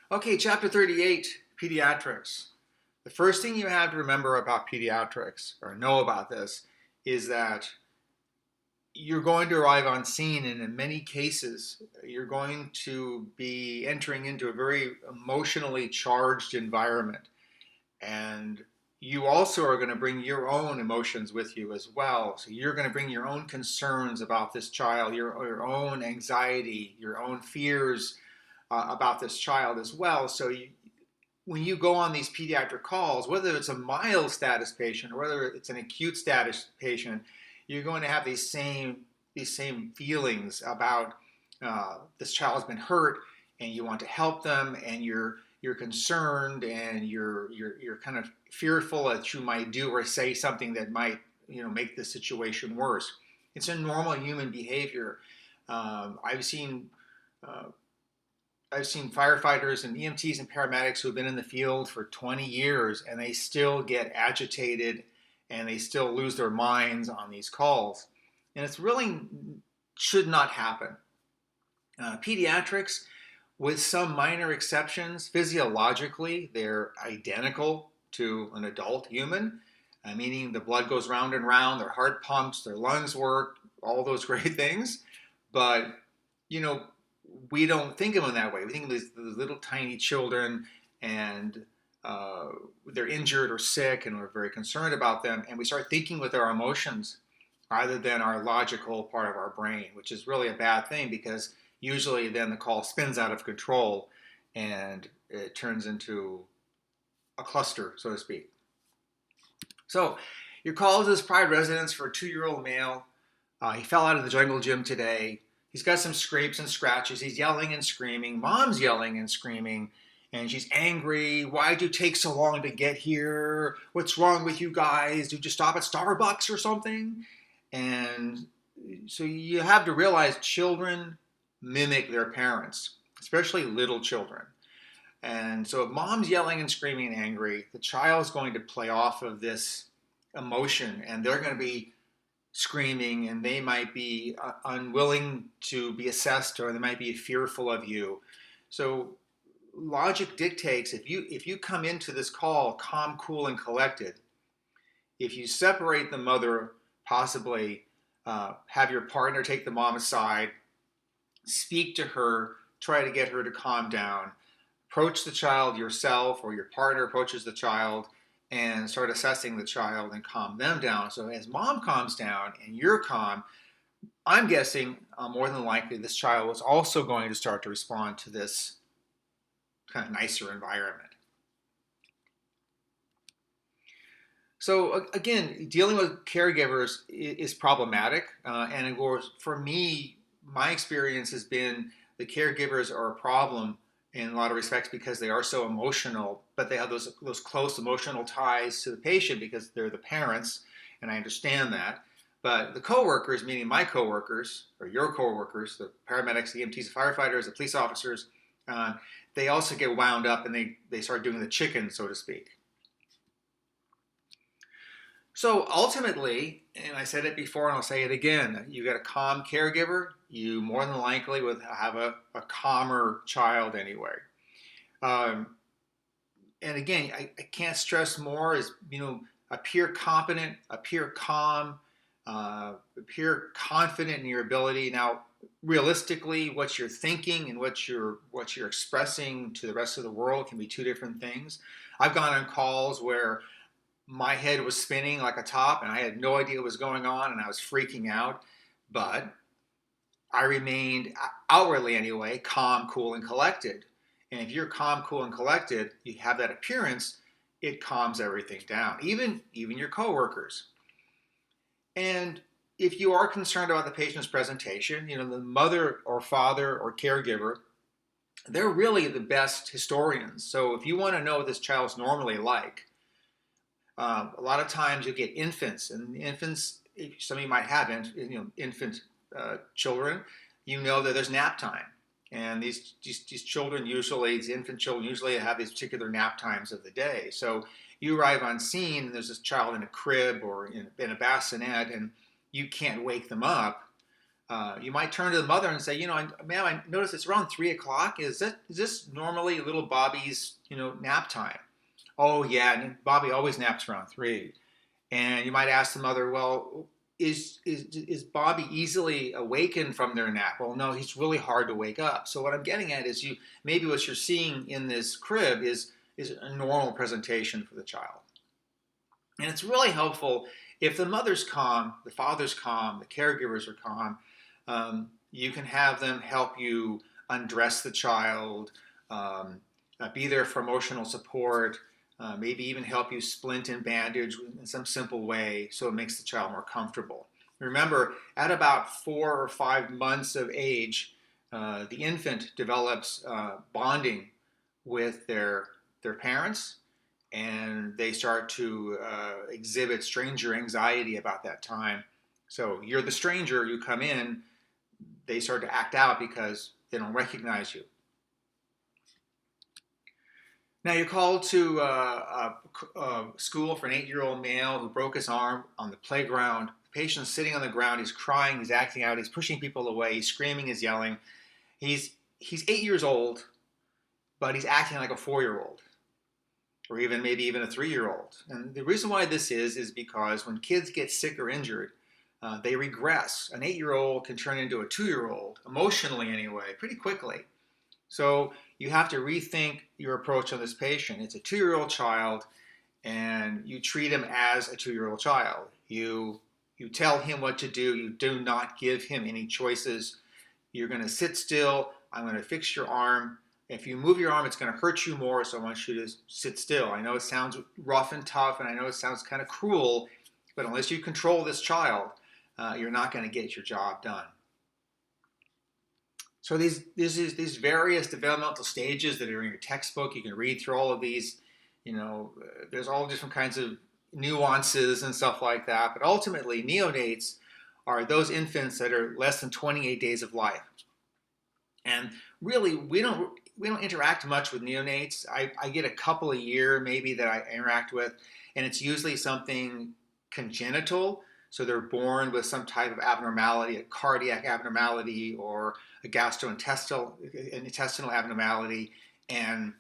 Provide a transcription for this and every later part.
Okay, chapter 38, Pediatrics. The first thing you have to remember about pediatrics, or know about this, is that you're going to arrive on scene, and in many cases, you're going to be entering into a very emotionally charged environment. And you also are going to bring your own emotions with you as well. So you're going to bring your own concerns about this child, your own anxiety, your own fears about this child as well. So when you go on these pediatric calls, whether it's a mild status patient or whether it's an acute status patient, you're going to have these same feelings about this child's been hurt, and you want to help them, and you're concerned, and you're kind of fearful that you might do or say something that might make the situation worse. It's a normal human behavior. Um, I've seen uh, I've seen firefighters and EMTs and paramedics who have been in the field for 20 years, and they still get agitated and they still lose their minds on these calls. And it's really should not happen. Pediatrics, with some minor exceptions, physiologically, they're identical to an adult human, meaning the blood goes round and round, their heart pumps, their lungs work, all those great things. But, you know, we don't think of them that way. We think of these little tiny children, and uh, they're injured or sick, and we're very concerned about them. And we start thinking with our emotions rather than our logical part of our brain, which is really a bad thing because usually then the call spins out of control and it turns into a cluster, so to speak. So your call is this private residence for a 2-year-old male. He fell out of the jungle gym today. He's got some scrapes and scratches. He's yelling and screaming. Mom's yelling and screaming. And she's angry. Why'd you take so long to get here? What's wrong with you guys? Did you stop at Starbucks or something? And so you have to realize children mimic their parents, especially little children. And so if mom's yelling and screaming and angry, the child's going to play off of this emotion, and they're going to be screaming, and they might be unwilling to be assessed, or they might be fearful of you. So logic dictates, if you come into this call calm, cool, and collected, if you separate the mother, possibly have your partner take the mom aside, speak to her, try to get her to calm down, approach the child yourself, or your partner approaches the child and start assessing the child and calm them down. So as mom calms down and you're calm, I'm guessing more than likely this child was also going to start to respond to this kind of nicer environment. So again, dealing with caregivers is problematic, and of course, for me, my experience has been the caregivers are a problem in a lot of respects because they are so emotional, but they have those close emotional ties to the patient because they're the parents, and I understand that. But the coworkers, meaning my coworkers or your coworkers, the paramedics, the EMTs, the firefighters, the police officers, uh, they also get wound up and they start doing the chicken, so to speak. So ultimately, and I said it before and I'll say it again, you got a calm caregiver, you more than likely would have a calmer child anyway. Um, and again, I can't stress more is, appear competent, appear calm, appear confident in your ability. Now, realistically, what you're thinking and what you're expressing to the rest of the world can be two different things. I've gone on calls where my head was spinning like a top and I had no idea what was going on and I was freaking out. But I remained, outwardly anyway, calm, cool, and collected. And if you're calm, cool, and collected, you have that appearance, it calms everything down, even your coworkers. And if you are concerned about the patient's presentation, the mother or father or caregiver, they're really the best historians. So if you want to know what this child's normally like, a lot of times you get infants, and infants, some of you might have infant children, that there's nap time. And these children usually, these infant children usually have these particular nap times of the day. So you arrive on scene and there's this child in a crib or in a bassinet and you can't wake them up. You might turn to the mother and say, ma'am, I noticed it's around 3 o'clock. Is this normally little Bobby's, nap time? Oh yeah, Bobby always naps around 3. And you might ask the mother, well, is Bobby easily awakened from their nap? Well, no, he's really hard to wake up. So what I'm getting at is maybe what you're seeing in this crib is a normal presentation for the child. And it's really helpful if the mother's calm, the father's calm, the caregivers are calm. You can have them help you undress the child, be there for emotional support, maybe even help you splint and bandage in some simple way so it makes the child more comfortable. Remember, at about 4 or 5 months of age, the infant develops bonding with their parents, and they start to exhibit stranger anxiety about that time. So you're the stranger, you come in, they start to act out because they don't recognize you. Now you're called to school for an 8-year-old male who broke his arm on the playground. The patient's sitting on the ground, he's crying, he's acting out, he's pushing people away, he's screaming, he's yelling. He's 8 years old, but he's acting like a 4-year-old. Or maybe even a 3-year-old. And the reason why this is because when kids get sick or injured, they regress. An 8-year-old can turn into a 2-year-old, emotionally anyway, pretty quickly. So you have to rethink your approach on this patient. It's a 2-year-old child, and you treat him as a 2-year-old child. You tell him what to do. You do not give him any choices. You're going to sit still. I'm going to fix your arm. If you move your arm, it's going to hurt you more, so I want you to sit still. I know it sounds rough and tough, and I know it sounds kind of cruel, but unless you control this child, you're not going to get your job done. So these various developmental stages that are in your textbook, you can read through all of these. There's all different kinds of nuances and stuff like that, but ultimately, neonates are those infants that are less than 28 days of life. And really, we don't interact much with neonates. I get a couple a year maybe that I interact with, and it's usually something congenital. So they're born with some type of abnormality, a cardiac abnormality or a gastrointestinal abnormality, and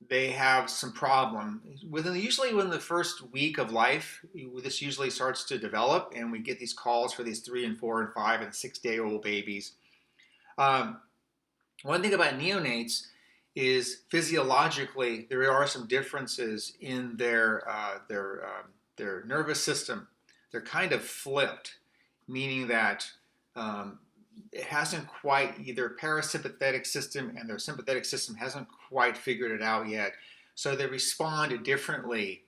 they have some problem. Usually within the first week of life, this usually starts to develop, and we get these calls for these 3 and 4 and 5 and 6-day-old babies. One thing about neonates is physiologically there are some differences in their nervous system. They're kind of flipped, meaning that it hasn't quite, their parasympathetic system and their sympathetic system hasn't quite figured it out yet. So they respond differently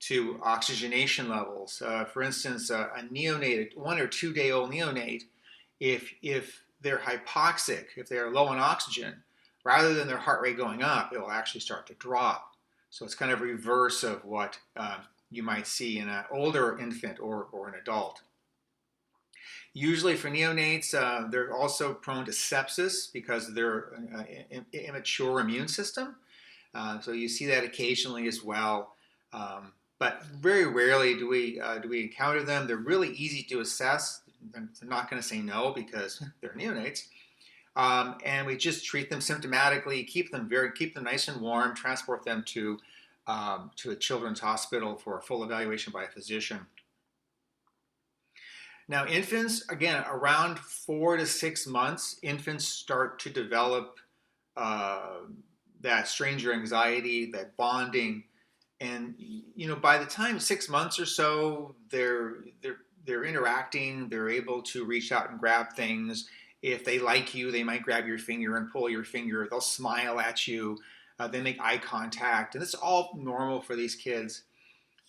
to oxygenation levels. For instance, a neonate, 1 or 2-day-old neonate, if they're hypoxic, if they're low on oxygen, rather than their heart rate going up, it will actually start to drop. So it's kind of reverse of what you might see in an older infant or an adult. Usually for neonates, they're also prone to sepsis because of their immature immune system. So you see that occasionally as well. But very rarely do we encounter them. They're really easy to assess. I'm not going to say no because they're neonates. And we just treat them symptomatically, keep them nice and warm, transport them to a children's hospital for a full evaluation by a physician. Now, infants, again, around 4 to 6 months, infants start to develop that stranger anxiety, that bonding, and by the time 6 months or so, they're interacting. They're able to reach out and grab things. If they like you, they might grab your finger and pull your finger. They'll smile at you. They make eye contact, and it's all normal for these kids.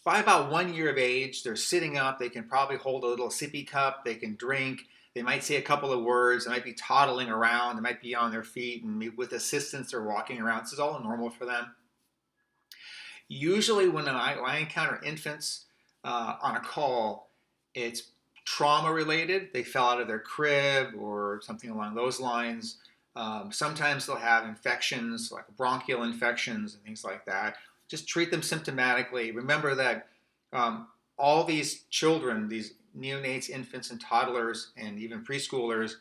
By about 1 year of age, they're sitting up. They can probably hold a little sippy cup. They can drink. They might say a couple of words. They might be toddling around. They might be on their feet, and with assistance, they're walking around. This is all normal for them. Usually when I encounter infants on a call, it's trauma related. They fell out of their crib or something along those lines. Sometimes they'll have infections like bronchial infections and things like that. Just treat them symptomatically. Remember that all these children, these neonates, infants, and toddlers, and even preschoolers,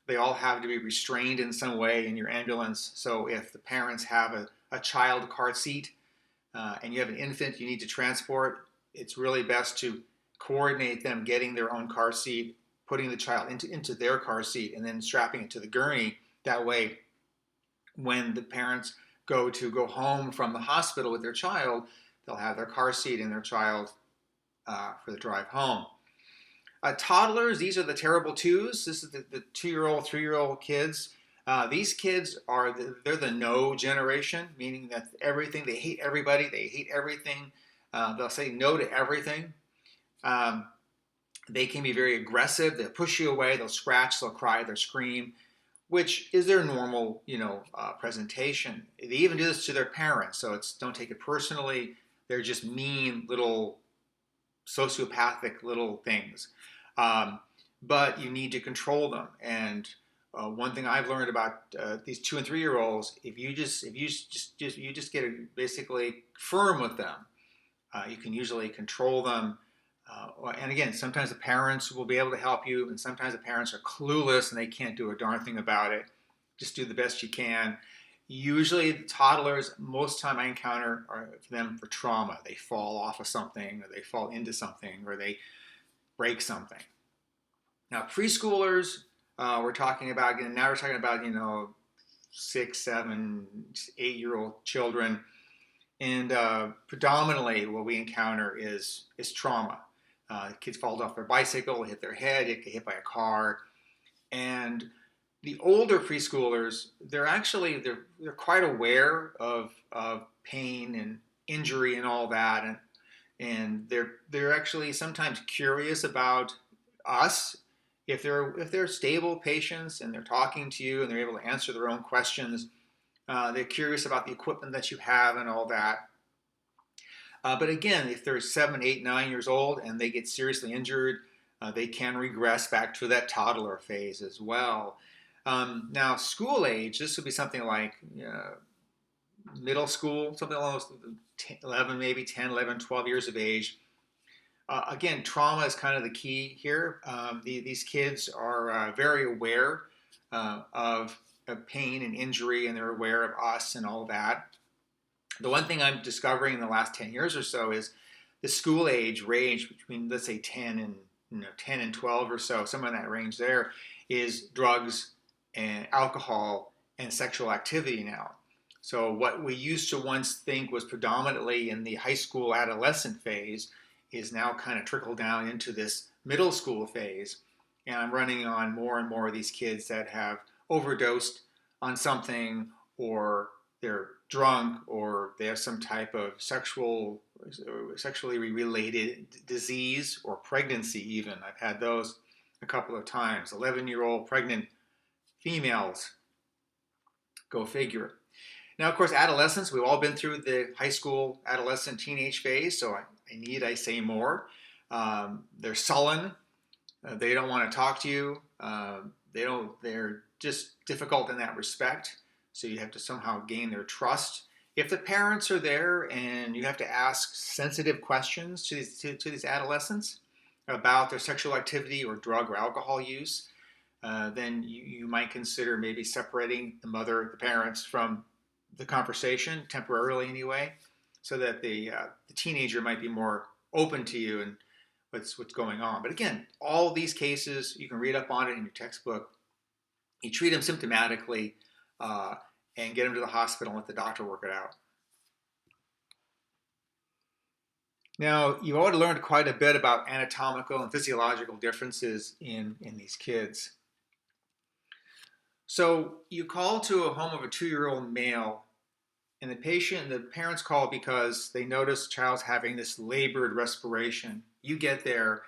they all have to be restrained in some way in your ambulance. So if the parents have a child car seat and you have an infant you need to transport, it's really best to coordinate them getting their own car seat, putting the child into their car seat, and then strapping it to the gurney. That way, when the parents go home from the hospital with their child, they'll have their car seat and their child for the drive home. Toddlers, these are the terrible twos. This is the 2-year-old, 3-year-old kids. These kids they're the no generation, meaning that everything, they hate everybody, they hate everything. They'll say no to everything. They can be very aggressive. They'll push you away. They'll scratch. They'll cry. They'll scream, which is their normal, presentation. They even do this to their parents, so don't take it personally. They're just mean little sociopathic little things. But you need to control them. And one thing I've learned about these 2 and 3-year-olds, if you just get basically firm with them, you can usually control them. And again, sometimes the parents will be able to help you, and sometimes the parents are clueless and they can't do a darn thing about it. Just do the best you can. Usually the toddlers, most time I encounter are them for trauma. They fall off of something, or they fall into something, or they break something. Now preschoolers, we're talking about, now we're talking about, 6, 7, 8-year-old children. And predominantly what we encounter is trauma. Kids fall off their bicycle, hit their head, get hit by a car. And the older preschoolers, they're quite aware of pain and injury and all that, and they're actually sometimes curious about us. If they're stable patients and they're talking to you and they're able to answer their own questions, they're curious about the equipment that you have and all that. But again, if they're 7, 8, 9 years old and they get seriously injured, they can regress back to that toddler phase as well. Now, school age, this would be something like middle school, something along those 11, maybe 10, 11, 12 years of age. Again, trauma is kind of the key here. These kids are very aware of pain and injury, and they're aware of us and all that. The one thing I'm discovering in the last 10 years or so is the school age range between, let's say, 10 and 12 or so, somewhere in that range there, is drugs and alcohol and sexual activity now. So what we used to once think was predominantly in the high school adolescent phase is now kind of trickled down into this middle school phase. And I'm running on more and more of these kids that have overdosed on something, or they're drunk, or they have some type of sexually related disease or pregnancy even. I've had those a couple of times. 11-year-old pregnant females. Go figure. Now, of course, adolescents, we've all been through the high school, adolescent, teenage phase, so I say more. They're sullen. They don't want to talk to you. They're just difficult in that respect. So you have to somehow gain their trust. If the parents are there and you have to ask sensitive questions to these adolescents about their sexual activity or drug or alcohol use, then you might consider maybe separating the parents from the conversation, temporarily anyway, so that the teenager might be more open to you and what's going on. But again, all these cases, you can read up on it in your textbook. You treat them symptomatically and get them to the hospital and let the doctor work it out. Now, you've already learned quite a bit about anatomical and physiological differences in these kids. So you call to a home of a 2-year-old male, and the parents call because they notice the child's having this labored respiration. You get there,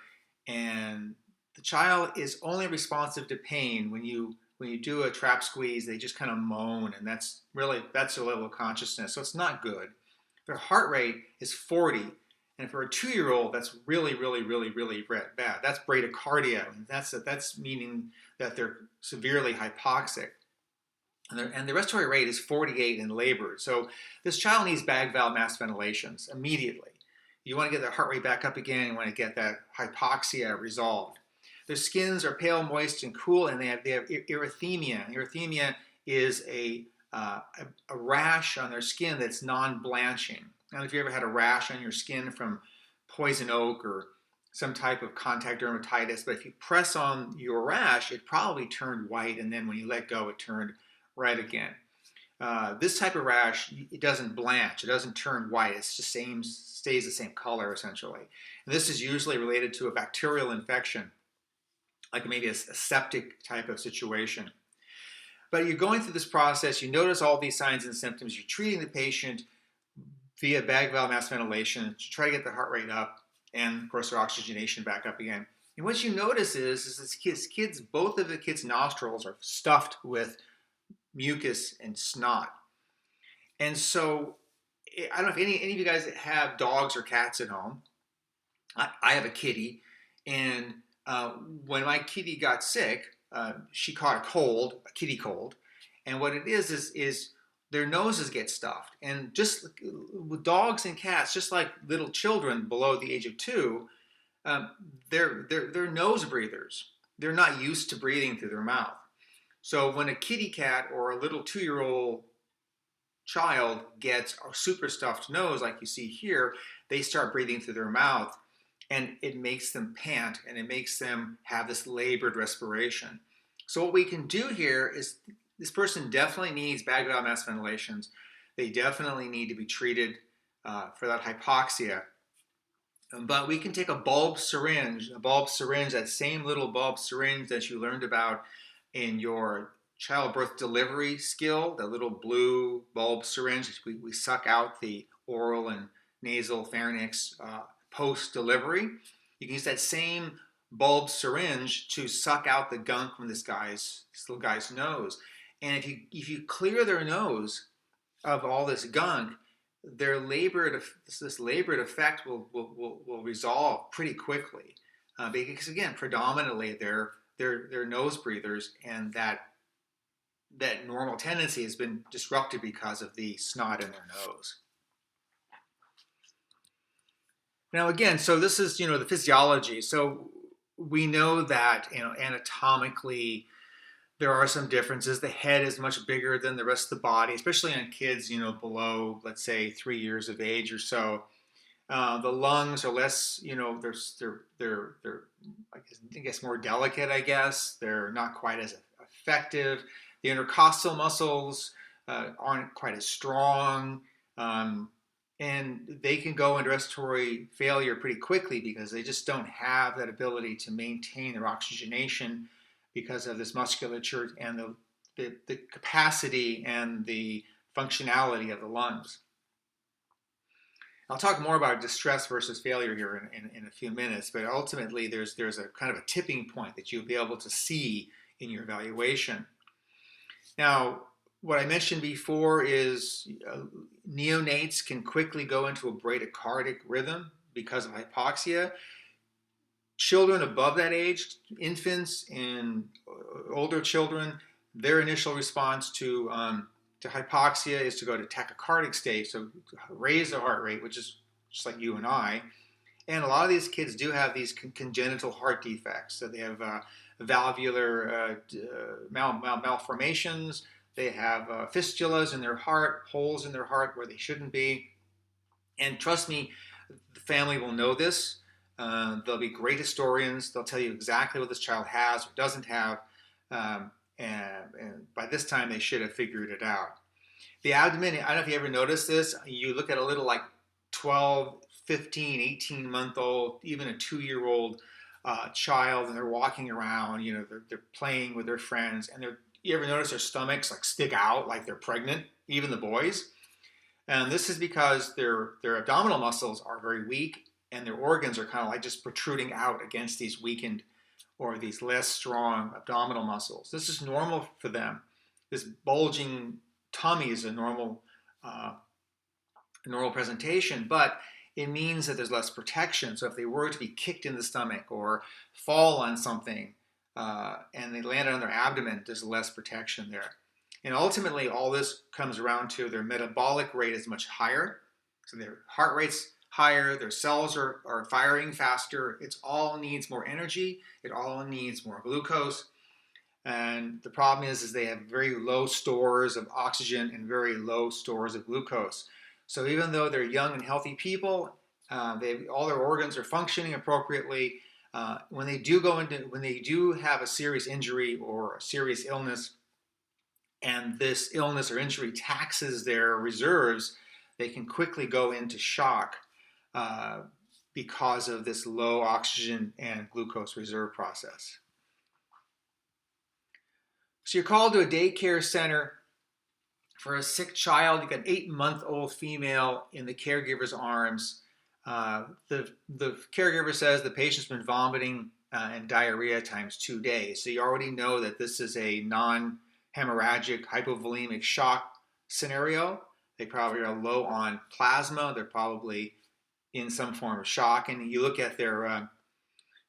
and the child is only responsive to pain. When you do a trap squeeze, they just kind of moan, and that's their level of consciousness. So it's not good. Their heart rate is 40, and for a 2-year-old, that's really, really, really, really bad. That's bradycardia, and that's meaning that they're severely hypoxic. And the respiratory rate is 48 in labor. So this child needs bag valve mask ventilations immediately. You want to get their heart rate back up again. You want to get that hypoxia resolved. Their skins are pale, moist, and cool, and they have erythema. Erythema is a rash on their skin that's non-blanching. Now, if you ever had a rash on your skin from poison oak or some type of contact dermatitis, but if you press on your rash, it probably turned white, and then when you let go, it turned red again. This type of rash, it doesn't blanch, it doesn't turn white, it's just stays the same color essentially. And this is usually related to a bacterial infection, like maybe a septic type of situation. But you're going through this process, you notice all these signs and symptoms, you're treating the patient via bag valve mask ventilation to try to get the heart rate up and, of course, their oxygenation back up again. And what you notice is this kids, both of the kids' nostrils are stuffed with mucus and snot. And so, I don't know if any of you guys have dogs or cats at home. I have a kitty, and when my kitty got sick, she caught a cold, a kitty cold, and what it is their noses get stuffed. And just with dogs and cats, just like little children below the age of 2, they're nose breathers. They're not used to breathing through their mouth. So when a kitty cat or a little 2-year-old child gets a super stuffed nose like you see here, they start breathing through their mouth, and it makes them pant, and it makes them have this labored respiration. So what we can do here is this person definitely needs bag valve mask ventilations. They definitely need to be treated for that hypoxia. But we can take a bulb syringe, that same little bulb syringe that you learned about in your childbirth delivery skill, the little blue bulb syringe. We suck out the oral and nasal pharynx post-delivery. You can use that same bulb syringe to suck out the gunk from this little guy's nose. And if you clear their nose of all this gunk, this labored effect will resolve pretty quickly, because again, predominantly they're nose breathers, and that normal tendency has been disrupted because of the snot in their nose. Now again, so this is the physiology. So we know that anatomically there are some differences. The head is much bigger than the rest of the body, especially on kids below, let's say, 3 years of age or so. The lungs are less, they're I guess more delicate. I guess they're not quite as effective. The intercostal muscles aren't quite as strong, and they can go into respiratory failure pretty quickly because they just don't have that ability to maintain their oxygenation because of this musculature and the capacity and the functionality of the lungs. I'll talk more about distress versus failure here in a few minutes, but ultimately there's a kind of a tipping point that you'll be able to see in your evaluation. Now, what I mentioned before is neonates can quickly go into a bradycardic rhythm because of hypoxia. Children above that age, infants and older children, their initial response to hypoxia is to go to tachycardic state, so raise the heart rate, which is just like you and I. And a lot of these kids do have these congenital heart defects. So they have valvular malformations. They have fistulas in their heart, holes in their heart where they shouldn't be. And trust me, the family will know this. They'll be great historians. They'll tell you exactly what this child has or doesn't have. And by this time, they should have figured it out. The abdomen, I don't know if you ever noticed this. You look at a little like 12, 15, 18-month-old, even a 2-year-old child, and they're walking around, they're playing with their friends, and you ever notice their stomachs like stick out like they're pregnant, even the boys? And this is because their abdominal muscles are very weak, and their organs are kind of like just protruding out against these weakened or these less strong abdominal muscles. This is normal for them. This bulging tummy is a normal presentation, but it means that there's less protection. So if they were to be kicked in the stomach or fall on something and they landed on their abdomen, there's less protection there. And ultimately, all this comes around to their metabolic rate is much higher. So their heart rate's higher, their cells are firing faster. It all needs more energy. It all needs more glucose. And the problem is they have very low stores of oxygen and very low stores of glucose. So even though they're young and healthy people, all their organs are functioning appropriately. When they do have a serious injury or a serious illness, and this illness or injury taxes their reserves, they can quickly go into shock because of this low oxygen and glucose reserve process. So you're called to a daycare center for a sick child. You got an 8-month-old female in the caregiver's arms. The caregiver says the patient's been vomiting and diarrhea times 2 days. So you already know that this is a non-hemorrhagic hypovolemic shock scenario. They probably are low on plasma. They're probably in some form of shock. And you look at their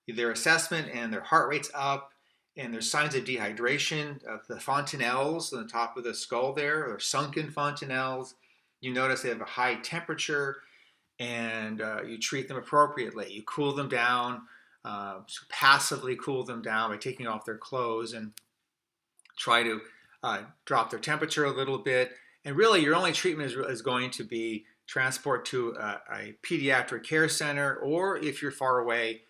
assessment, and their heart rate's up, and there's signs of dehydration. The fontanelles on the top of the skull there are sunken fontanelles. You notice they have a high temperature, and you treat them appropriately. You cool them down, passively cool them down by taking off their clothes and try to drop their temperature a little bit. And really, your only treatment is going to be transport to a pediatric care center, or if you're far away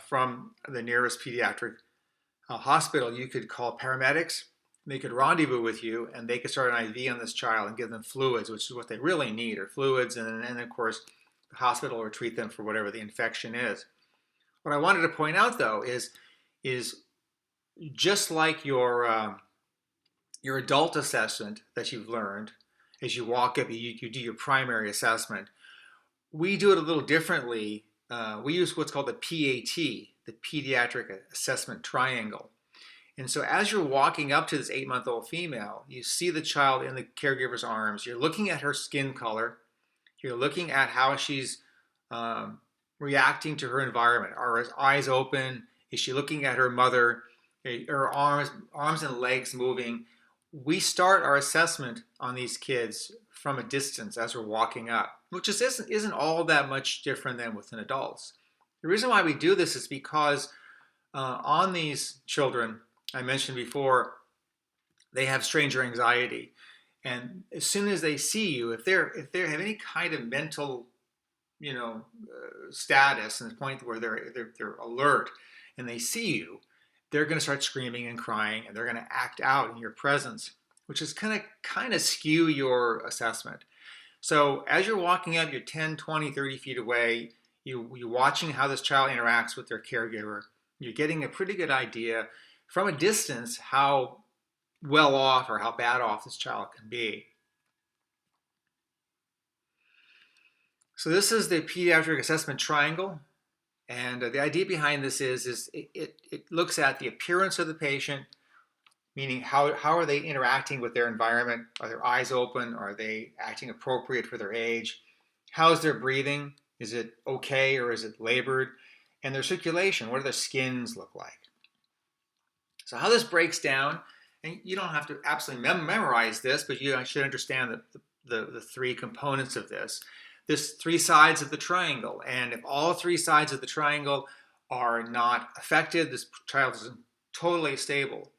from the nearest pediatric hospital, you could call paramedics. They could rendezvous with you, and they could start an IV on this child and give them fluids, which is what they really need, or fluids, and then of course the hospital will treat them for whatever the infection is. What I wanted to point out though is just like your adult assessment that you've learned, as you walk up, you do your primary assessment. We do it a little differently. We use what's called the PAT, the Pediatric Assessment Triangle. And so as you're walking up to this 8-month-old female, you see the child in the caregiver's arms. You're looking at her skin color. You're looking at how she's reacting to her environment. Are her eyes open? Is she looking at her mother? Her arms and legs moving? We start our assessment on these kids from a distance as we're walking up, which isn't all that much different than within adults. The reason why we do this is because on these children, I mentioned before, they have stranger anxiety. And as soon as they see you, if they have any kind of mental, status, and the point where they're alert and they see you, they're going to start screaming and crying, and they're going to act out in your presence, which is kind of skew your assessment. So as you're walking up, you're 10, 20, 30 feet away, you're watching how this child interacts with their caregiver. You're getting a pretty good idea from a distance how well off or how bad off this child can be. So this is the pediatric assessment triangle. And the idea behind this is it looks at the appearance of the patient, meaning how are they interacting with their environment? Are their eyes open? Are they acting appropriate for their age? How is their breathing? Is it okay or is it labored? And their circulation, what do their skins look like? So how this breaks down, and you don't have to absolutely memorize this, but you should understand the three components of this. There's 3 sides of the triangle, and if all 3 sides of the triangle are not affected, this child is totally stable.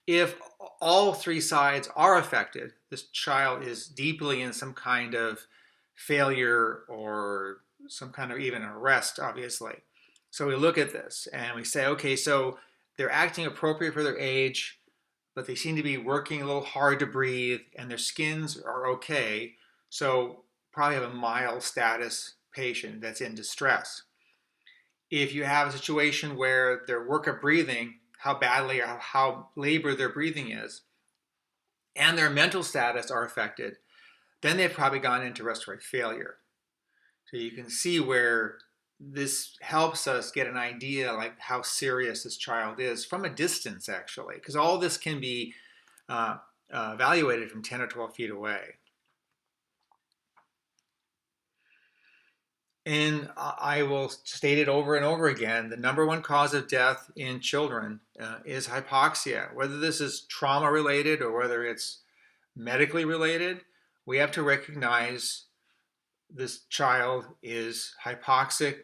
If all 3 sides are affected, this child is deeply in some kind of failure or some kind of even arrest, obviously. So we look at this and we say, okay, so they're acting appropriate for their age, but they seem to be working a little hard to breathe, and their skins are okay. So probably have a mild status patient that's in distress. If you have a situation where their work of breathing, how badly or how labored their breathing is, and their mental status are affected, then they've probably gone into respiratory failure. So you can see where this helps us get an idea like how serious this child is from a distance, actually, because all this can be evaluated from 10 or 12 feet away. And I will state it over and over again, the number 1 cause of death in children is hypoxia. Whether this is trauma related or whether it's medically related, we have to recognize this child is hypoxic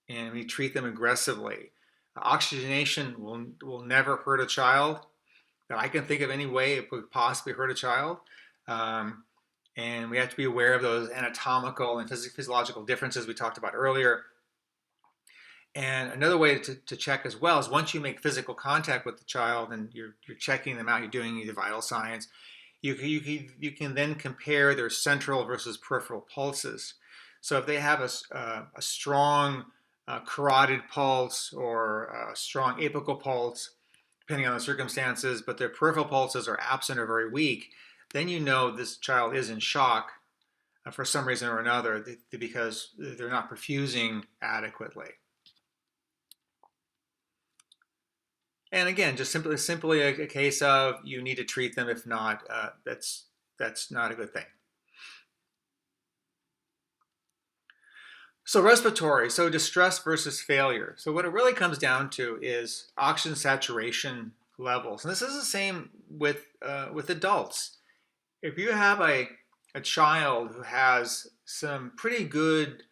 and we treat them aggressively. Oxygenation will never hurt a child that I can think of any way it would possibly hurt a child. Um, and we have to be aware of those anatomical and physiological differences we talked about earlier. And another way to check as well is once you make physical contact with the child and you're checking them out, you're doing your vital signs, you can then compare their central versus peripheral pulses. So if they have a strong carotid pulse or a strong apical pulse, depending on the circumstances, but their peripheral pulses are absent or very weak, then you know this child is in shock for some reason or another because they're not perfusing adequately. And again, just simply a case of you need to treat them. If not, that's not a good thing. So respiratory, so distress versus failure. So what it really comes down to is oxygen saturation levels, and this is the same with adults. If you have a child who has some pretty good,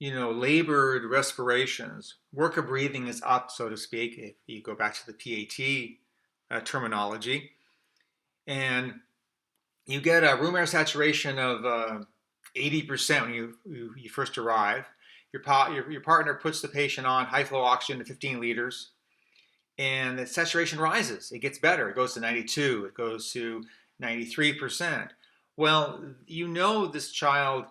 labored respirations, work of breathing is up, so to speak, if you go back to the PAT terminology, and you get a room air saturation of 80% when you first arrive. Your partner puts the patient on high flow oxygen to 15 liters, and the saturation rises. It gets better. It goes to 92. It goes to 93%. Well, this child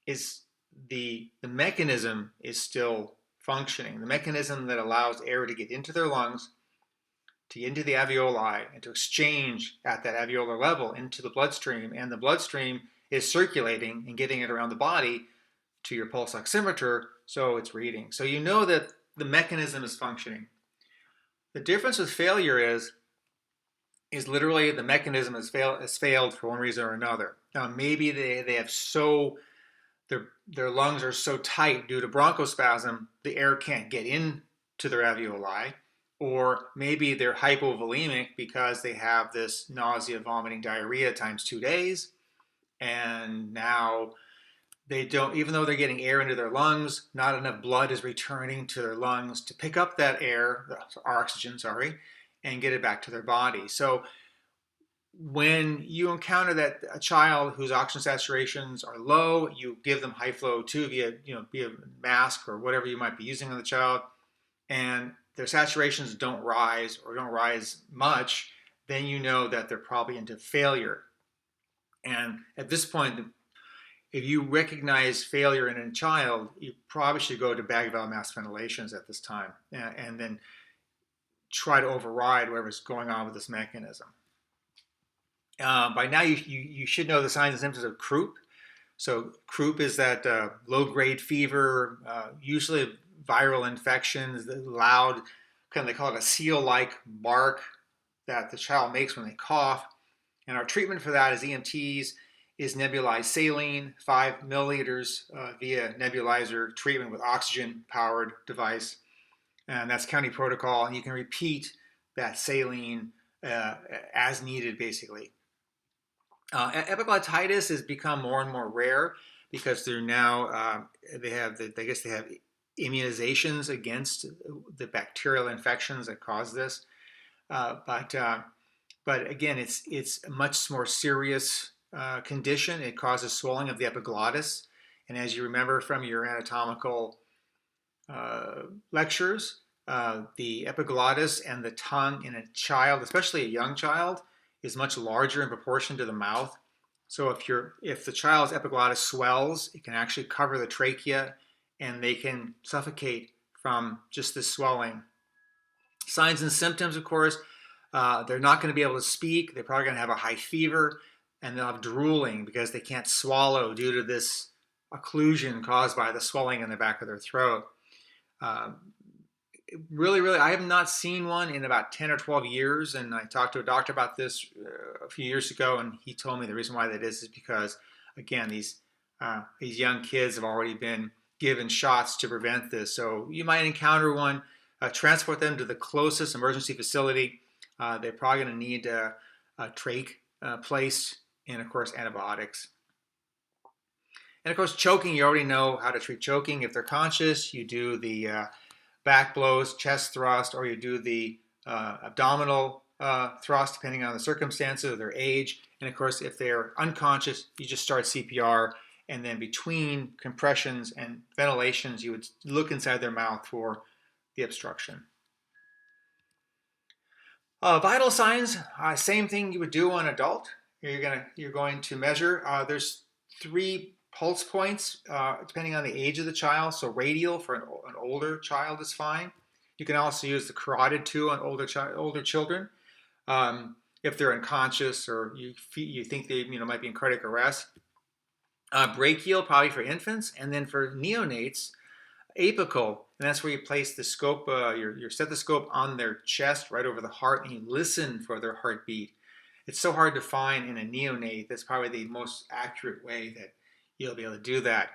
is the mechanism is still functioning. The mechanism that allows air to get into their lungs, to get into the alveoli, and to exchange at that alveolar level into the bloodstream. And the bloodstream is circulating and getting it around the body to your pulse oximeter, so it's reading. So you know that the mechanism is functioning. The difference with failure is literally the mechanism has failed for one reason or another. Now maybe they have their lungs are so tight due to bronchospasm, the air can't get into their alveoli, or maybe they're hypovolemic because they have this nausea, vomiting, diarrhea times 2 days, and now they don't, even though they're getting air into their lungs, not enough blood is returning to their lungs to pick up that air, oxygen, and get it back to their body. So when you encounter that a child whose oxygen saturations are low, you give them high flow too via mask or whatever you might be using on the child, and their saturations don't rise or don't rise much, then you know that they're probably into failure. And at this point, if you recognize failure in a child, you probably should go to bag valve mask ventilations at this time and then try to override whatever's going on with this mechanism. By now, you should know the signs and symptoms of croup. So croup is that low-grade fever, usually viral infections, the loud, they call it a seal-like bark that the child makes when they cough. And our treatment for that as EMTs is nebulized saline, 5 milliliters via nebulizer treatment with oxygen-powered device. And that's county protocol. And you can repeat that saline as needed, basically. Epiglottitis has become more and more rare because they're now they have immunizations against the bacterial infections that cause this. But again, it's a much more serious condition. It causes swelling of the epiglottis, and as you remember from your anatomical lectures, the epiglottis and the tongue in a child, especially a young child, is much larger in proportion to the mouth. So if the child's epiglottis swells, it can actually cover the trachea, and they can suffocate from just this swelling. Signs and symptoms, of course, they're not going to be able to speak. They're probably going to have a high fever, and they'll have drooling because they can't swallow due to this occlusion caused by the swelling in the back of their throat. Really, I have not seen one in about 10 or 12 years, and I talked to a doctor about this a few years ago, and he told me the reason why that is because, again, these young kids have already been given shots to prevent this. So you might encounter one, transport them to the closest emergency facility. They're probably going to need a trach placed, and of course antibiotics. And of course, choking, you already know how to treat choking. If they're conscious, you do the back blows, chest thrust, or you do the abdominal thrust, depending on the circumstances of their age. And of course, if they're unconscious, you just start CPR. And then between compressions and ventilations, you would look inside their mouth for the obstruction. Vital signs, same thing you would do on adult. You're going to measure. There's 3 pulse points depending on the age of the child. So radial for an older child is fine. You can also use the carotid too on older children. If they're unconscious or you think they might be in cardiac arrest. Brachial probably for infants, and then for neonates, apical, and that's where you place the scope, your stethoscope on their chest right over the heart, and you listen for their heartbeat. It's so hard to find in a neonate. That's probably the most accurate way that you'll be able to do that.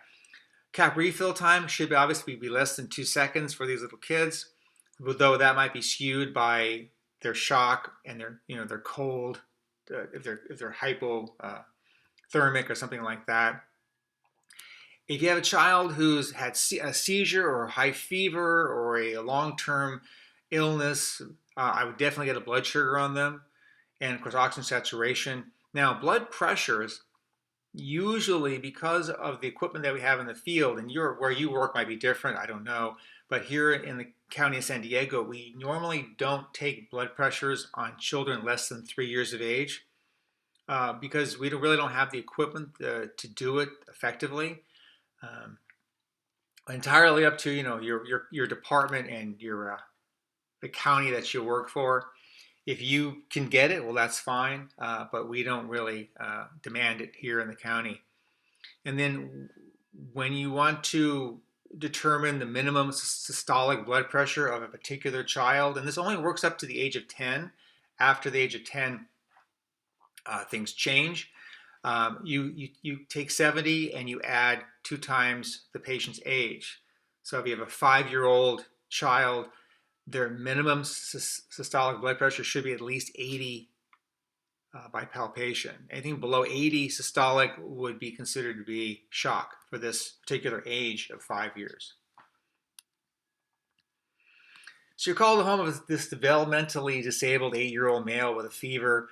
Cap refill time should obviously be less than 2 seconds for these little kids, though that might be skewed by their shock and their cold, if they're hypothermic or something like that. If you have a child who's had a seizure or high fever or a long-term illness, I would definitely get a blood sugar on them, and of course oxygen saturation. Now, blood pressures, usually because of the equipment that we have in the field, and where you work might be different, I don't know, but here in the county of San Diego, we normally don't take blood pressures on children less than 3 years of age because we really don't have the equipment to do it effectively. Entirely up to your department and the county that you work for. If you can get it, well, that's fine, but we don't really demand it here in the county. And then when you want to determine the minimum systolic blood pressure of a particular child, and this only works up to the age of 10. After the age of 10, things change. You take 70 and you add 2 times the patient's age. So if you have a 5-year-old child, their minimum systolic blood pressure should be at least 80 by palpation. Anything below 80 systolic would be considered to be shock for this particular age of 5 years. So you're called home of this developmentally disabled 8-year-old male with a fever.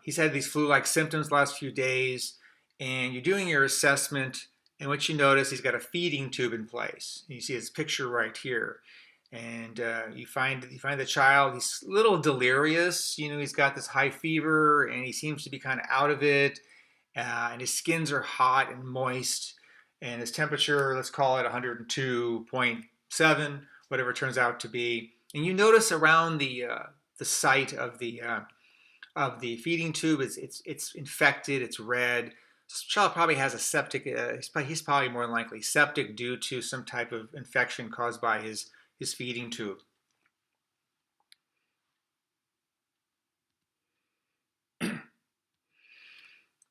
He's had these flu-like symptoms the last few days, and you're doing your assessment, and what you notice, he's got a feeding tube in place. You see his picture right here. And you find the child, he's a little delirious. He's got this high fever, and he seems to be kind of out of it. And his skins are hot and moist, and his temperature, let's call it 102.7, whatever it turns out to be. And you notice around the site of the feeding tube, it's infected, it's red. This child probably has a septic. He's probably more than likely septic due to some type of infection caused by his feeding tube.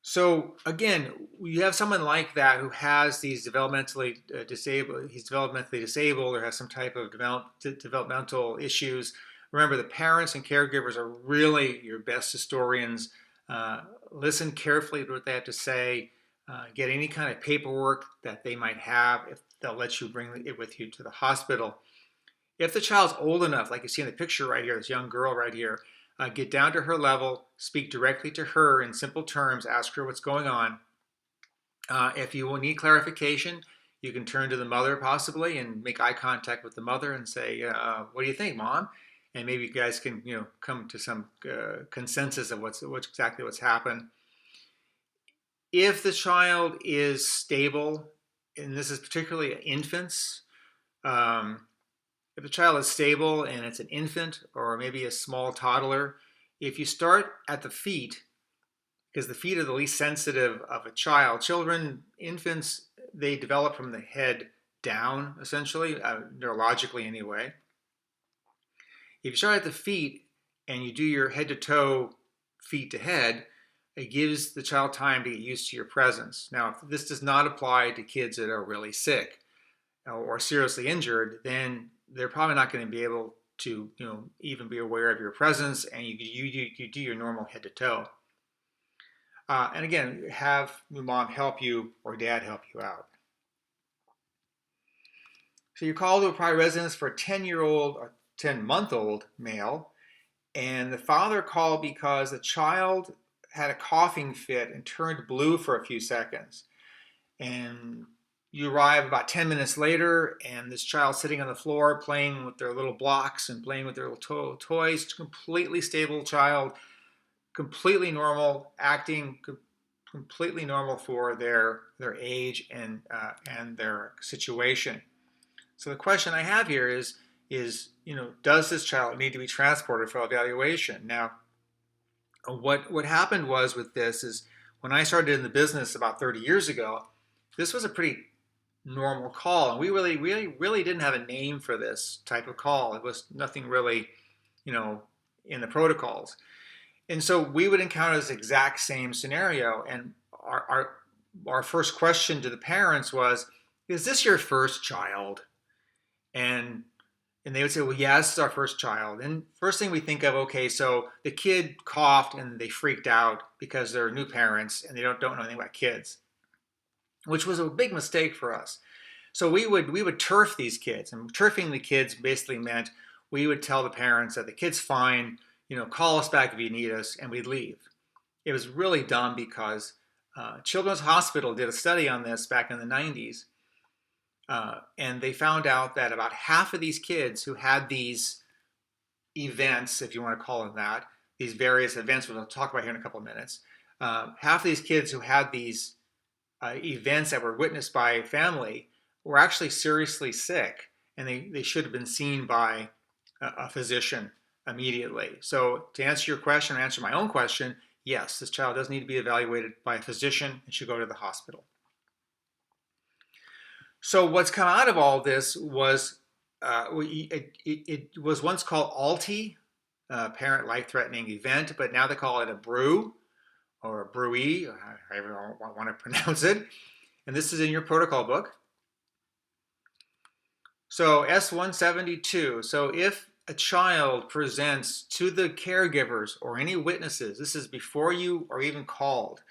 So again, you have someone like that who has these developmentally disabled. He's developmentally disabled or has some type of developmental issues. Remember, the parents and caregivers are really your best historians. Listen carefully to what they have to say. Get any kind of paperwork that they might have if they'll let you bring it with you to the hospital. If the child's old enough, like you see in the picture right here, this young girl right here, get down to her level, speak directly to her in simple terms, ask her what's going on. If you will need clarification, you can turn to the mother possibly and make eye contact with the mother and say, what do you think, Mom? And maybe you guys can come to some consensus of what's happened. If the child is stable, and this is particularly infants, if the child is stable and it's an infant or maybe a small toddler, if you start at the feet, because the feet are the least sensitive of a child. Infants, they develop from the head down, essentially, neurologically anyway. If you start at the feet and you do your head to toe, feet to head, it gives the child time to get used to your presence. Now, if this does not apply to kids that are really sick or seriously injured, then they're probably not going to be able to, even be aware of your presence, and you do your normal head to toe. And again, have your mom help you or dad help you out. So you call to a private residence for a 10-year-old or 10-month-old male, and the father called because the child had a coughing fit and turned blue for a few seconds. And you arrive about 10 minutes later, and this child's sitting on the floor playing with their little blocks and playing with their little toys. Completely stable child, completely normal, acting completely normal for their age and their situation. So the question I have here is does this child need to be transported for evaluation? Now, what happened was with this is when I started in the business about 30 years ago, this was a pretty normal call, and we really didn't have a name for this type of call. It was nothing really, in the protocols. And so we would encounter this exact same scenario, and our first question to the parents was, "Is this your first child?" And they would say, "Well, yes, it's our first child." And first thing we think of, okay, so the kid coughed and they freaked out because they're new parents and they don't know anything about kids, which was a big mistake for us. So we would turf these kids, and turfing the kids basically meant we would tell the parents that the kid's fine, call us back if you need us, and we'd leave. It was really dumb because Children's Hospital did a study on this back in the 90s, and they found out that about half of these kids who had these events, if you want to call them that, these various events, which I'll talk about here in a couple of minutes, half of these kids who had these events that were witnessed by family were actually seriously sick, and they should have been seen by a physician immediately. So to answer your question, or answer my own question, yes, this child does need to be evaluated by a physician and should go to the hospital. So what's come out of all this was it was once called ALTI, parent life-threatening event, but now they call it a BRU or a BRUE, however you want to pronounce it. And this is in your protocol book. So S172, so if a child presents to the caregivers or any witnesses, this is before you are even called,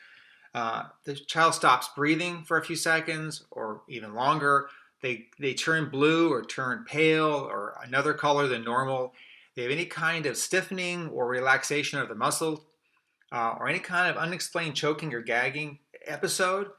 the child stops breathing for a few seconds or even longer, they turn blue or turn pale or another color than normal, they have any kind of stiffening or relaxation of the muscle, or any kind of unexplained choking or gagging episode,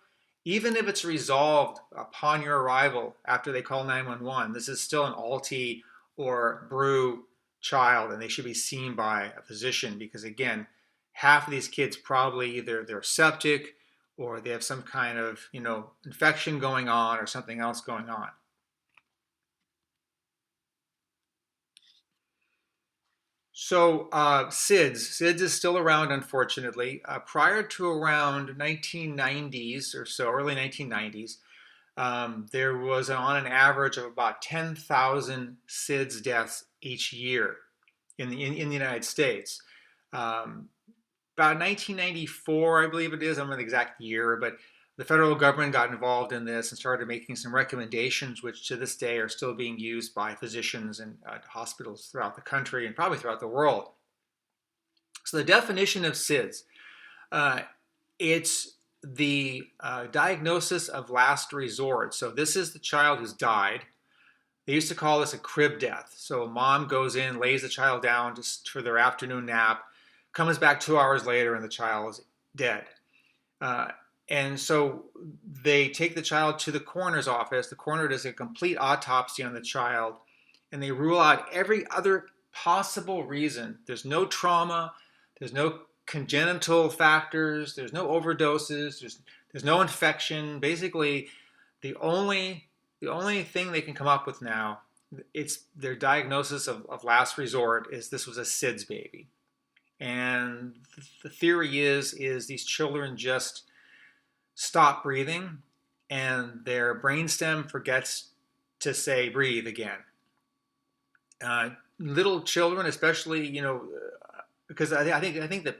even if it's resolved upon your arrival after they call 911, this is still an ALTI or BRU child, and they should be seen by a physician because, again, half of these kids probably either they're septic or they have some kind of infection going on or something else going on. So SIDS is still around, unfortunately. Prior to around 1990s or so, early 1990s, there was on an average of about 10,000 SIDS deaths each year in the United States. About 1994, I believe it is, I don't know the exact year, but the federal government got involved in this and started making some recommendations, which to this day are still being used by physicians and hospitals throughout the country and probably throughout the world. So the definition of SIDS, it's the diagnosis of last resort. So this is the child who's died. They used to call this a crib death. So a mom goes in, lays the child down just for their afternoon nap, comes back 2 hours later, and the child is dead. And so they take the child to the coroner's office. The coroner does a complete autopsy on the child, and they rule out every other possible reason. There's no trauma. There's no congenital factors. There's no overdoses. There's no infection. Basically, the only thing they can come up with now, it's their diagnosis of last resort is this was a SIDS baby. And the theory is these children just stop breathing and their brainstem forgets to say breathe again. Little children, especially, because I think the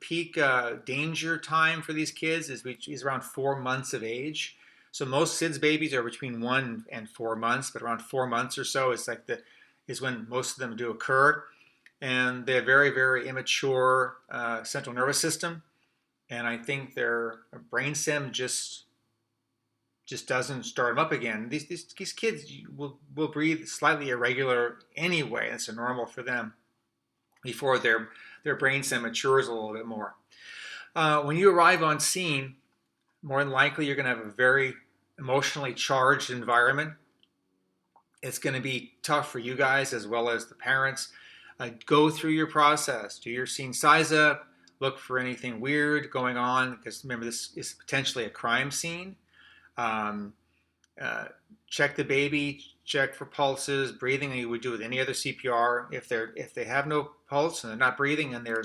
peak danger time for these kids is around 4 months of age. So most SIDS babies are between 1 and 4 months, but around 4 months or so is when most of them do occur. And they have very, very immature central nervous system. and I think their brain stem just doesn't start them up again. These kids will breathe slightly irregular anyway. That's normal for them before their brain stem matures a little bit more. When you arrive on scene, more than likely you're going to have a very emotionally charged environment. It's going to be tough for you guys as well as the parents. Go through your process. Do your scene size up. Look for anything weird going on, because remember, this is potentially a crime scene. Um, Check the baby. Check for pulses, breathing, like you would do with any other CPR. If they have no pulse and they're not breathing, and there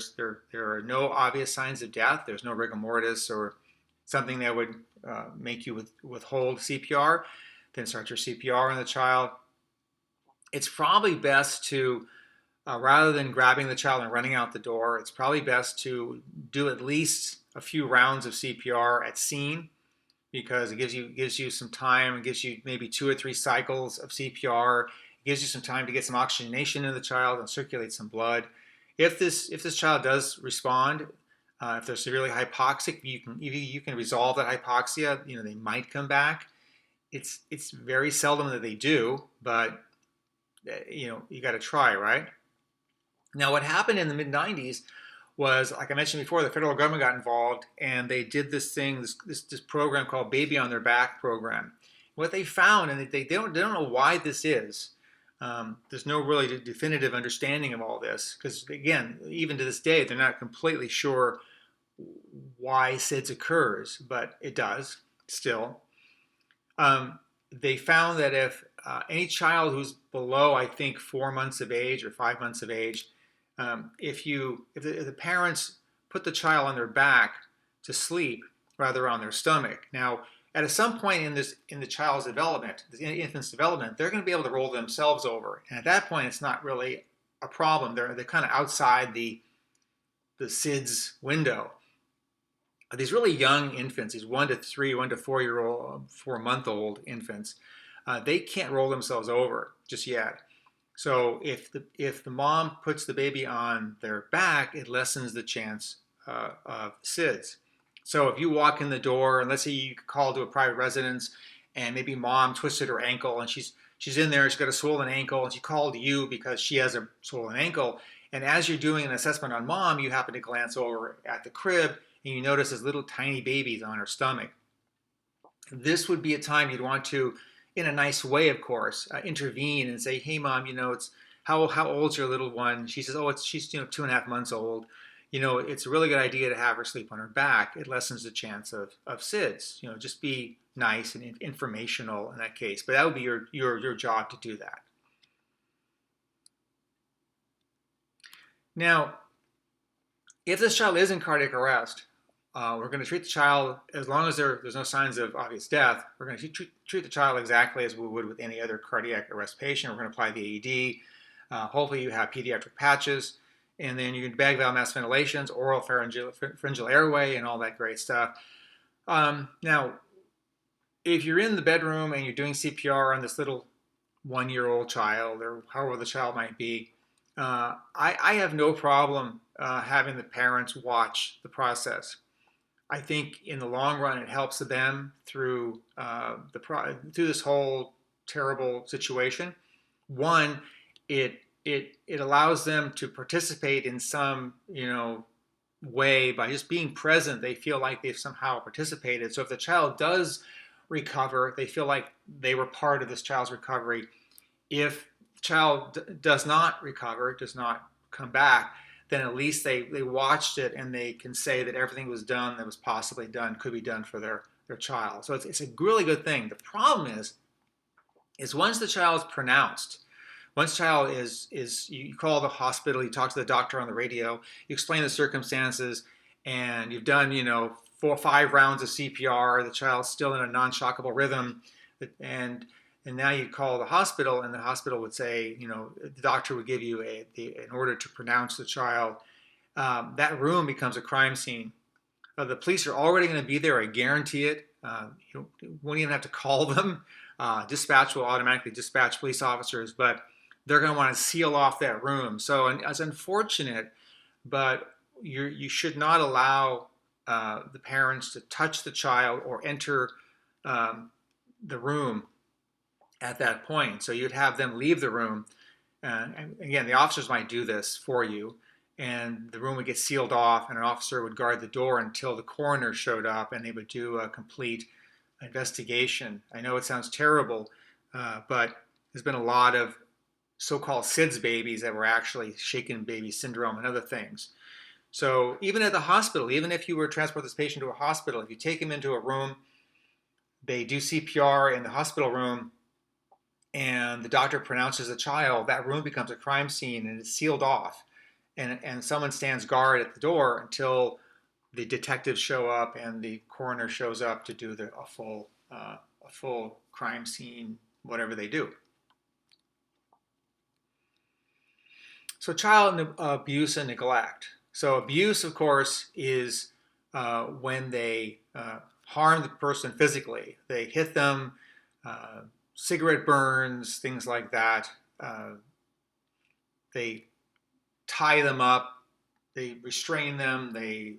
are no obvious signs of death, there's no rigor mortis or something that would make you withhold CPR, then start your CPR on the child. It's probably best to, rather than grabbing the child and running out the door, it's probably best to do at least a few rounds of CPR at scene, because it gives you some time. It gives you maybe 2 or 3 cycles of CPR. It gives you some time to get some oxygenation in the child and circulate some blood. If this child does respond, if they're severely hypoxic, you can resolve that hypoxia. They might come back. It's very seldom that they do, but you got to try, right? Now, what happened in the mid-90s was, like I mentioned before, the federal government got involved, and they did this program called Baby on Their Back program. What they found, and they don't know why this is. There's no really definitive understanding of all this, because again, even to this day, they're not completely sure why SIDS occurs, but it does still. They found that if any child who's below, I think, 4 months of age or 5 months of age, if the parents put the child on their back to sleep rather on their stomach. Now, at some point in the child's development, the infant's development, they're going to be able to roll themselves over, and at that point, it's not really a problem. They're kind of outside the SIDS window. These really young infants, these 1 to 3, 1 to 4-month-old infants, they can't roll themselves over just yet. So if the mom puts the baby on their back, it lessens the chance of SIDS. So if you walk in the door, and let's say you call to a private residence, and maybe mom twisted her ankle, and she's in there, she's got a swollen ankle, and she called you because she has a swollen ankle. And as you're doing an assessment on mom, you happen to glance over at the crib, and you notice this little tiny babies on her stomach. This would be a time you'd want to, in a nice way, of course, intervene and say, "Hey, mom, it's how old's your little one?" She says, "Oh, she's 2.5 months old. It's a really good idea to have her sleep on her back. It lessens the chance of SIDS. Just be nice and informational in that case." But that would be your job to do that. Now, if this child is in cardiac arrest, we're going to treat the child, as long as there's no signs of obvious death, we're going to treat the child exactly as we would with any other cardiac arrest patient. We're going to apply the AED. Hopefully you have pediatric patches, and then you can bag valve mask ventilations, oral pharyngeal airway, and all that great stuff. Now, if you're in the bedroom and you're doing CPR on this little 1-year-old child, or however the child might be, I have no problem having the parents watch the process. I think in the long run, it helps them through through this whole terrible situation. One, it allows them to participate in some way by just being present. They feel like they've somehow participated. So if the child does recover, they feel like they were part of this child's recovery. If the child does not recover, does not come back, then at least they watched it, and they can say that everything was done that was possibly done, could be done for their child. So it's a really good thing. The problem is once the child is pronounced, once the child is you call the hospital, you talk to the doctor on the radio, you explain the circumstances, and you've done 4 or 5 rounds of CPR, the child's still in a non-shockable rhythm, and now you call the hospital, and the hospital would say, the doctor would give you an order to pronounce the child. That room becomes a crime scene. The police are already going to be there, I guarantee it. You won't even have to call them. Dispatch will automatically dispatch police officers, but they're going to want to seal off that room. So it's unfortunate, but you should not allow the parents to touch the child or enter the room at that point. So you'd have them leave the room. And again, the officers might do this for you, and the room would get sealed off, and an officer would guard the door until the coroner showed up, and they would do a complete investigation. I know it sounds terrible, but there's been a lot of so-called SIDS babies that were actually shaken baby syndrome and other things. So even at the hospital, even if you were to transport this patient to a hospital, if you take him into a room, they do CPR in the hospital room, and the doctor pronounces a child, that room becomes a crime scene and it's sealed off. And someone stands guard at the door until the detectives show up and the coroner shows up to do a full crime scene, whatever they do. So child abuse and neglect. So abuse, of course, is when they harm the person physically. They hit them, cigarette burns, things like that. They tie them up, they restrain them, they,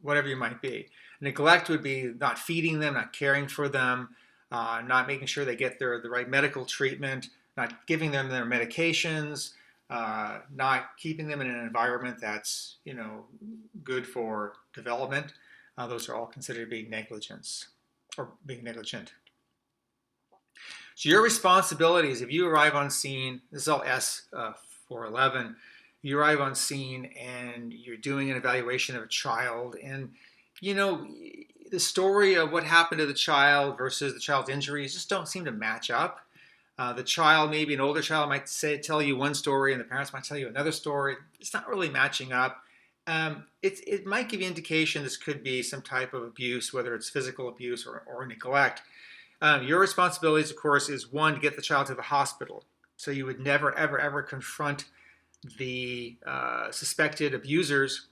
whatever you might be. Neglect would be not feeding them, not caring for them, not making sure they get the right medical treatment, not giving them their medications, not keeping them in an environment that's, good for development. Those are all considered to be negligence or being negligent. So your responsibilities, if you arrive on scene, this is all S411, you arrive on scene and you're doing an evaluation of a child, and the story of what happened to the child versus the child's injuries just don't seem to match up. The child, maybe an older child, might tell you one story and the parents might tell you another story. It's not really matching up. It might give you indication this could be some type of abuse, whether it's physical abuse or neglect. Your responsibilities, of course, is one, to get the child to the hospital. So you would never, ever, ever confront the suspected abusers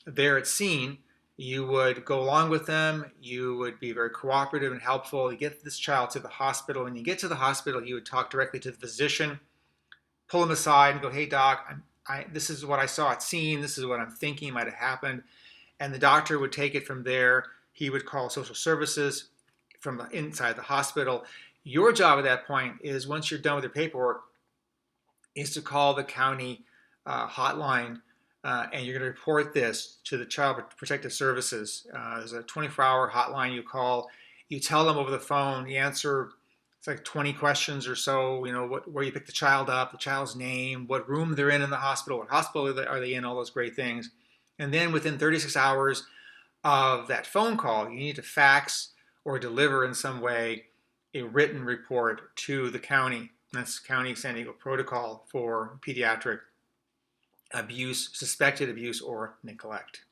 there at scene. You would go along with them. You would be very cooperative and helpful. You get this child to the hospital. When you get to the hospital, you would talk directly to the physician, pull him aside and go, "Hey, doc, this is what I saw at scene. This is what I'm thinking might have happened." And the doctor would take it from there. He would call social services from inside the hospital. Your job at that point is, once you're done with your paperwork, is to call the county hotline, and you're going to report this to the Child Protective Services. There's a 24-hour hotline you call. You tell them over the phone. You answer, it's like 20 questions or so. Where you pick the child up, the child's name, what room they're in the hospital, what hospital are they in, all those great things. And then within 36 hours of that phone call, you need to fax or deliver in some way a written report to the county. That's County San Diego Protocol for pediatric abuse, suspected abuse, or neglect.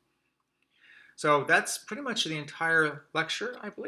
So that's pretty much the entire lecture, I believe.